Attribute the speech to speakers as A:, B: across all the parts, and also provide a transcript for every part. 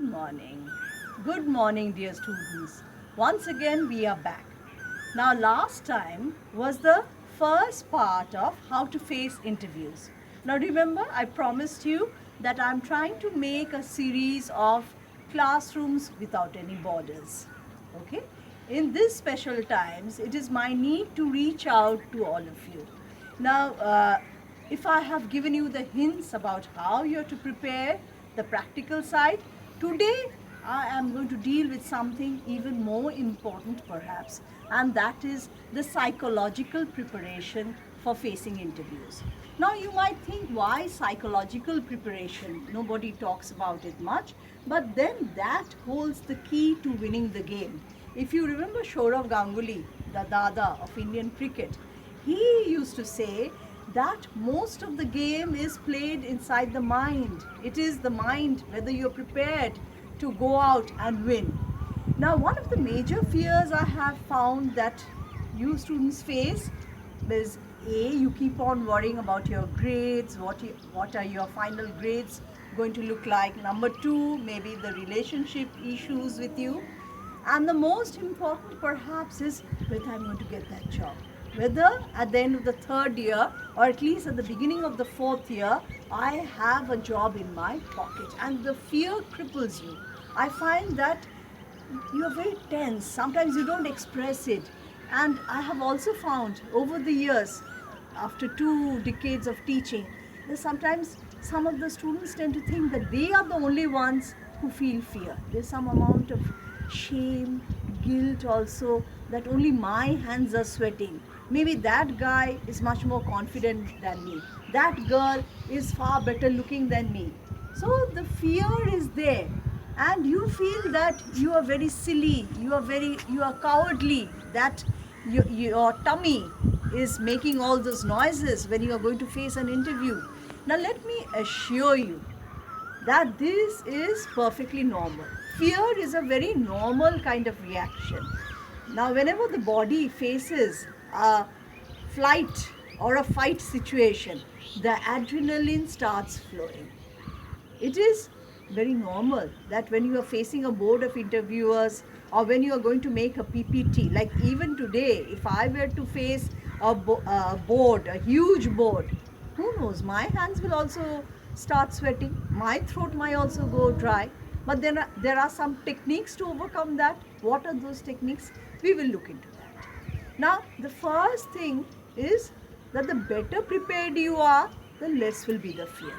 A: morning. Good morning, dear students. Once again, we are back. Now, last time was the first part of how to face interviews. Now, remember, I promised you that I'm trying to make a series of classrooms without any borders. Okay? In these special times, it is my need to reach out to all of you. Now, if I have given you the hints about how you are to prepare the practical side, today I am going to deal with something even more important perhaps, and that is the psychological preparation for facing interviews. Now you might think, why psychological preparation? Nobody talks about it much, but then that holds the key to winning the game. If you remember Sourav Ganguly, the Dada of Indian cricket, he used to say that most of the game is played inside the mind. It is the mind, whether you're prepared to go out and win. Now, one of the major fears I have found that you students face is, A, you keep on worrying about your grades, what are your final grades going to look like. Number two, maybe the relationship issues with you. And the most important perhaps is whether I'm going to get that job. Whether at the end of the third year or at least at the beginning of the fourth year, I have a job in my pocket. And the fear cripples you. I find that you are very tense. Sometimes you don't express it. And I have also found over the years, after 2 decades of teaching, that sometimes some of the students tend to think that they are the only ones who feel fear. There's some amount of shame, guilt also, that only my hands are sweating. Maybe that guy is much more confident than me. That girl is far better looking than me. So the fear is there, and you feel that you are very silly, you are cowardly, that your tummy is making all those noises when you are going to face an interview. Now let me assure you that this is perfectly normal. Fear is a very normal kind of reaction. Now, whenever the body faces a flight or a fight situation, the adrenaline starts flowing. It is very normal that when you are facing a board of interviewers or when you are going to make a PPT, like even today, if I were to face a board, a huge board, who knows, my hands will also start sweating, my throat might also go dry. But then there are some techniques to overcome that. What are those techniques? We will look into that. Now, the first thing is that the better prepared you are, the less will be the fear.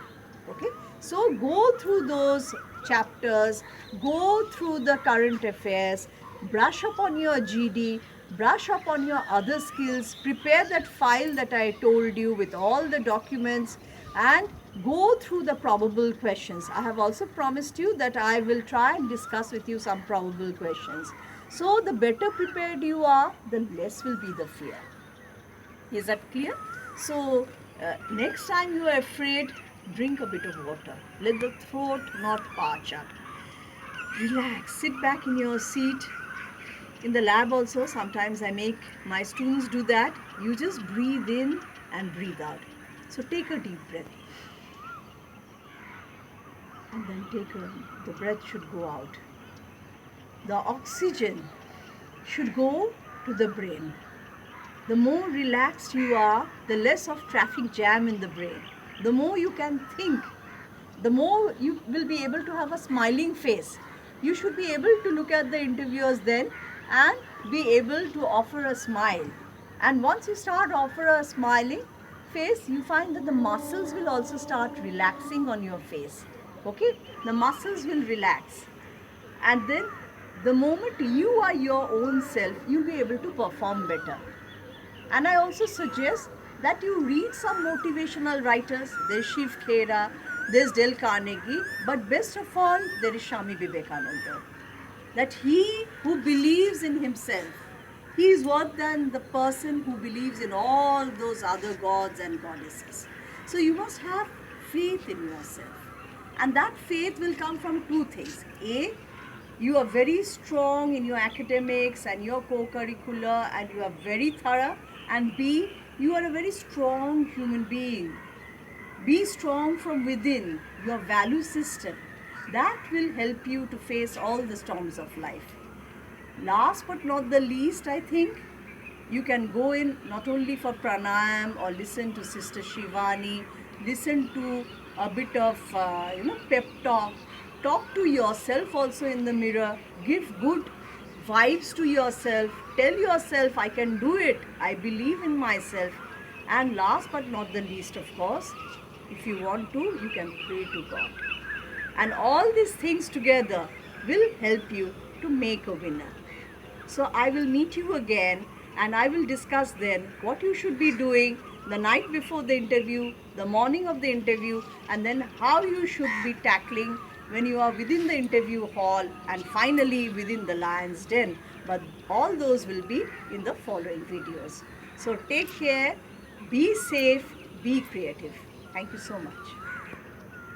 A: Okay, so go through those chapters, go through the current affairs, brush up on your GD, brush up on your other skills, prepare that file that I told you with all the documents, and go through the probable questions. I have also promised you that I will try and discuss with you some probable questions. So the better prepared you are, the less will be the fear. Is that clear? So next time you are afraid, drink a bit of water. Let the throat not parch up. Relax, sit back in your seat. In the lab also, sometimes I make my students do that. You just breathe in and breathe out. So take a deep breath. And then the breath should go out. The oxygen should go to the brain. The more relaxed you are, the less of traffic jam in the brain. The more you can think, the more you will be able to have a smiling face. You should be able to look at the interviewers then and be able to offer a smile. And once you start offer a smiling face, you find that the muscles will also start relaxing on your face. Okay? The muscles will relax. And then the moment you are your own self, you'll be able to perform better. And I also suggest that you read some motivational writers. There's Shiv Khera, there's Dale Carnegie, but best of all, there is Swami Vivekananda. That he who believes in himself, he is worse than the person who believes in all those other gods and goddesses. So you must have faith in yourself. And that faith will come from two things. A, you are very strong in your academics and your co-curricular and you are very thorough. And B, you are a very strong human being. Be strong from within, your value system. That will help you to face all the storms of life. Last but not the least, I think you can go in not only for pranayam or listen to Sister Shivani, listen to a bit of pep talk. Talk to yourself also in the mirror. Give good vibes to yourself. Tell yourself, I can do it. I believe in myself. And last but not the least, of course, if you want to, you can pray to God. And all these things together will help you to make a winner. So I will meet you again and I will discuss then what you should be doing the night before the interview, the morning of the interview, and then how you should be tackling when you are within the interview hall and finally within the lion's den. But all those will be in the following videos. So take care, be safe, be creative. Thank you so much.